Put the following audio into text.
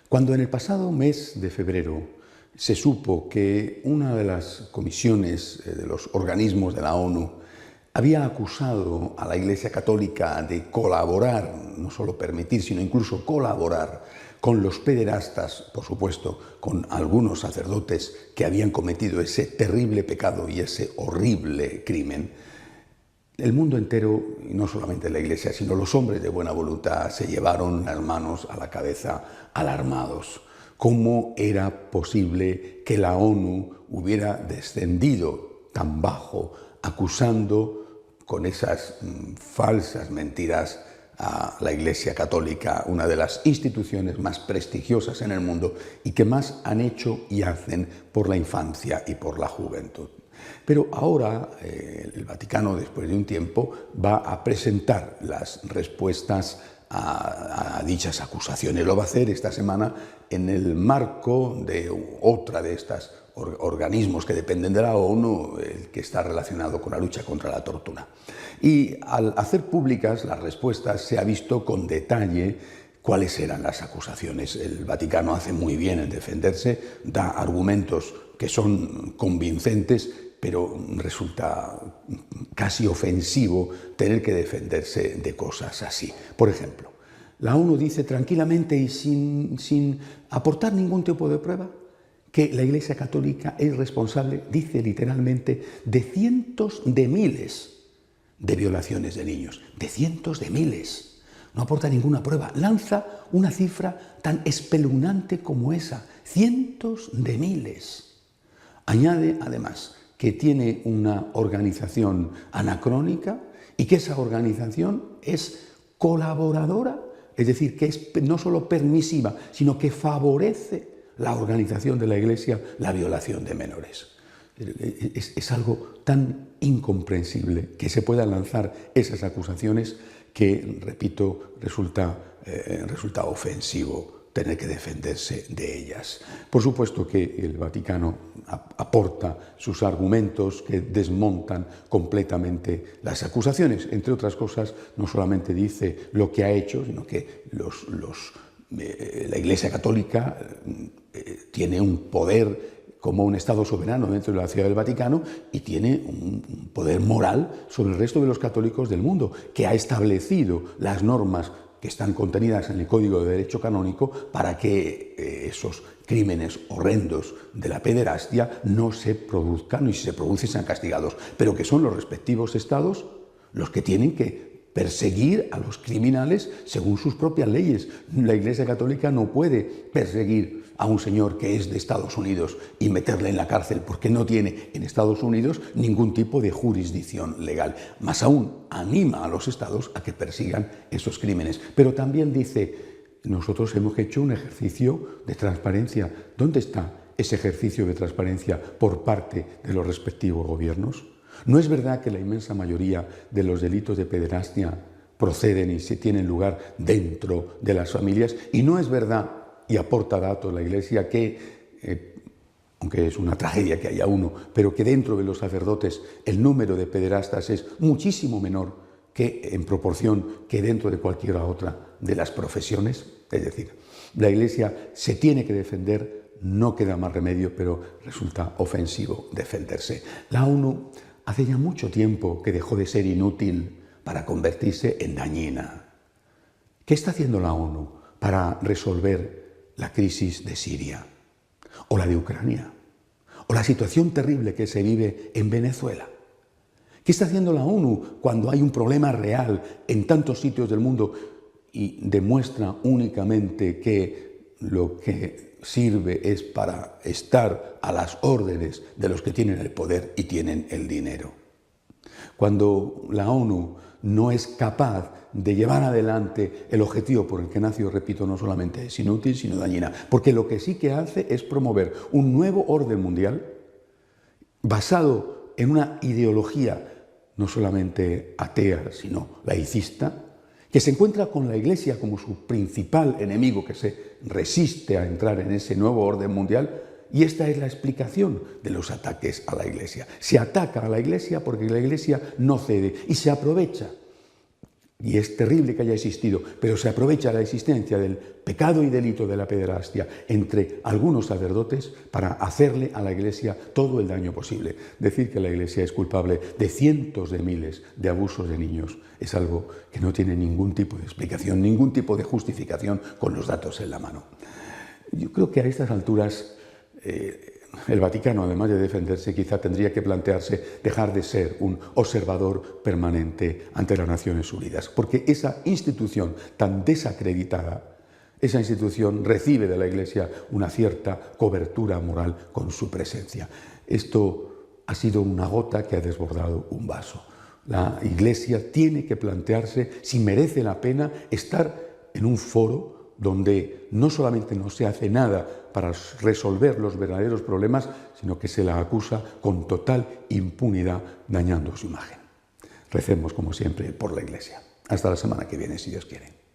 Cuando en el pasado mes de febrero se supo que una de las comisiones de los organismos de la ONU había acusado a la Iglesia Católica de colaborar, no solo permitir, sino incluso colaborar con los pederastas, por supuesto, con algunos sacerdotes que habían cometido ese terrible pecado y ese horrible crimen, el mundo entero, y no solamente la Iglesia, sino los hombres de buena voluntad, se llevaron las manos a la cabeza alarmados. ¿Cómo era posible que la ONU hubiera descendido tan bajo, acusando con esas falsas mentiras a la Iglesia Católica, una de las instituciones más prestigiosas en el mundo y que más han hecho y hacen por la infancia y por la juventud? Pero ahora el Vaticano, después de un tiempo, va a presentar las respuestas a dichas acusaciones. Lo va a hacer esta semana en el marco de otra de estas organismos que dependen de la ONU, el que está relacionado con la lucha contra la tortura. Y al hacer públicas las respuestas se ha visto con detalle cuáles eran las acusaciones. El Vaticano hace muy bien en defenderse, da argumentos que son convincentes, pero resulta casi ofensivo tener que defenderse de cosas así. Por ejemplo, la ONU dice tranquilamente y sin aportar ningún tipo de prueba que la Iglesia Católica es responsable, dice literalmente, de cientos de miles de violaciones de niños, de cientos de miles. No aporta ninguna prueba, lanza una cifra tan espeluznante como esa, cientos de miles. Añade, además, que tiene una organización anacrónica y que esa organización es colaboradora, es decir, que es no solo permisiva, sino que favorece la organización de la Iglesia la violación de menores. Es algo tan incomprensible que se puedan lanzar esas acusaciones que, repito, resulta ofensivo tener que defenderse de ellas. Por supuesto que el Vaticano aporta sus argumentos que desmontan completamente las acusaciones. Entre otras cosas, no solamente dice lo que ha hecho, sino que la Iglesia Católica tiene un poder como un Estado soberano dentro de la Ciudad del Vaticano y tiene un poder moral sobre el resto de los católicos del mundo, que ha establecido las normas que están contenidas en el Código de Derecho Canónico para que esos crímenes horrendos de la pederastia no se produzcan y si se producen sean castigados, pero que son los respectivos estados los que tienen que perseguir a los criminales según sus propias leyes. La Iglesia Católica no puede perseguir a un señor que es de Estados Unidos y meterle en la cárcel porque no tiene en Estados Unidos ningún tipo de jurisdicción legal. Más aún, anima a los estados a que persigan esos crímenes. Pero también dice, nosotros hemos hecho un ejercicio de transparencia. ¿Dónde está ese ejercicio de transparencia por parte de los respectivos gobiernos? ¿No es verdad que la inmensa mayoría de los delitos de pederastia proceden y se tienen lugar dentro de las familias? Y no es verdad, y aporta datos la Iglesia, que, aunque es una tragedia que haya uno, pero que dentro de los sacerdotes el número de pederastas es muchísimo menor que en proporción que dentro de cualquier otra de las profesiones. Es decir, la Iglesia se tiene que defender, no queda más remedio, pero resulta ofensivo defenderse. La ONU hace ya mucho tiempo que dejó de ser inútil para convertirse en dañina. ¿Qué está haciendo la ONU para resolver la crisis de Siria, o la de Ucrania, o la situación terrible que se vive en Venezuela? ¿Qué está haciendo la ONU cuando hay un problema real en tantos sitios del mundo y demuestra únicamente que lo que sirve es para estar a las órdenes de los que tienen el poder y tienen el dinero? Cuando la ONU no es capaz de llevar adelante el objetivo por el que nació, repito, no solamente es inútil, sino dañina. Porque lo que sí que hace es promover un nuevo orden mundial basado en una ideología no solamente atea, sino laicista, que se encuentra con la Iglesia como su principal enemigo, que se resiste a entrar en ese nuevo orden mundial. Y esta es la explicación de los ataques a la Iglesia. Se ataca a la Iglesia porque la Iglesia no cede y se aprovecha y es terrible que haya existido, pero se aprovecha la existencia del pecado y delito de la pederastia entre algunos sacerdotes para hacerle a la Iglesia todo el daño posible. Decir que la Iglesia es culpable de cientos de miles de abusos de niños es algo que no tiene ningún tipo de explicación, ningún tipo de justificación con los datos en la mano. Yo creo que a estas alturas el Vaticano, además de defenderse, quizá tendría que plantearse dejar de ser un observador permanente ante las Naciones Unidas, porque esa institución tan desacreditada, esa institución recibe de la Iglesia una cierta cobertura moral con su presencia. Esto ha sido una gota que ha desbordado un vaso. La Iglesia tiene que plantearse si merece la pena estar en un foro donde no solamente no se hace nada para resolver los verdaderos problemas, sino que se la acusa con total impunidad, dañando su imagen. Recemos, como siempre, por la Iglesia. Hasta la semana que viene, si Dios quiere.